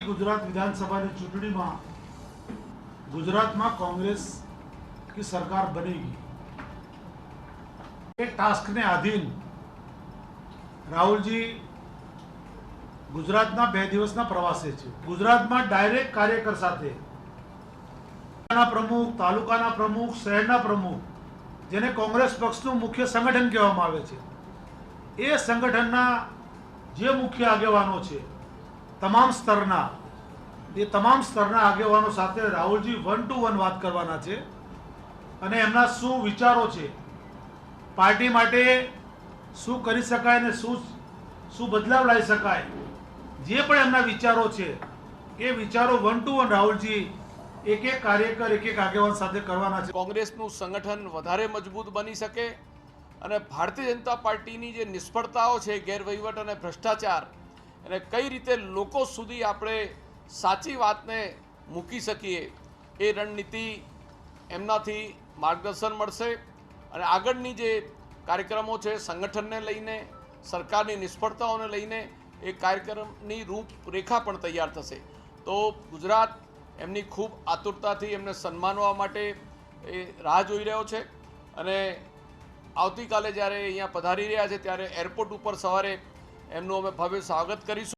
गुजरात विधानसभा की चूंटणी में गुजरात में कांग्रेस की सरकार बनेगी। ये टास्क ने अधीन राहुल जी गुजरात ना 2 दिवसना प्रवासे छे। गुजरात में डायरेक्ट कार्यकर साथे प्रमुख, तालुकाना प्रमुख, शहरना प्रमुख जेने कांग्रेस पक्षनु मुख्य संगठन कहेवामां आवे छे, ए संगठनना जे मुख्य आगेवानो छे તમામ સ્તરના એ તમામ સ્તરના આગેવાનો સાથે રાહુલજી 1 to 1 વાત કરવાના છે અને એમના શું વિચારો છે, પાર્ટી માટે શું કરી શકાય અને શું બદલાવ લાવી શકાય, જે પણ એમના વિચારો છે એ વિચારો 1 to 1 રાહુલજી એક એક કાર્યકર એક એક આગેવાન સાથે કરવાના છે। કોંગ્રેસનું સંગઠન વધારે મજબૂત બની શકે અને ભારતીય જનતા પાર્ટીની જે નિષ્ફળતાઓ છે, ગેરવહીવટ અને ભ્રષ્ટાચાર, અને કઈ રીતે લોકો સુધી આપણે સાચી વાતને મૂકી શકીએ એ રણનીતિ એમનાથી માર્ગદર્શન મળશે અને આગળની જે કાર્યક્રમો છે સંગઠનને લઈને, સરકારની નિષ્ફળતાઓને લઈને એ કાર્યક્રમની રૂપરેખા પણ તૈયાર થશે। તો ગુજરાત એમની ખૂબ આતુરતાથી એમને સન્માનવા માટે એ રાહ જોઈ રહ્યો છે અને આવતીકાલે જ્યારે અહીંયા પધારી રહ્યા છે ત્યારે એરપોર્ટ ઉપર સવારે એમનું અમે ભવ્ય સ્વાગત કરીશું।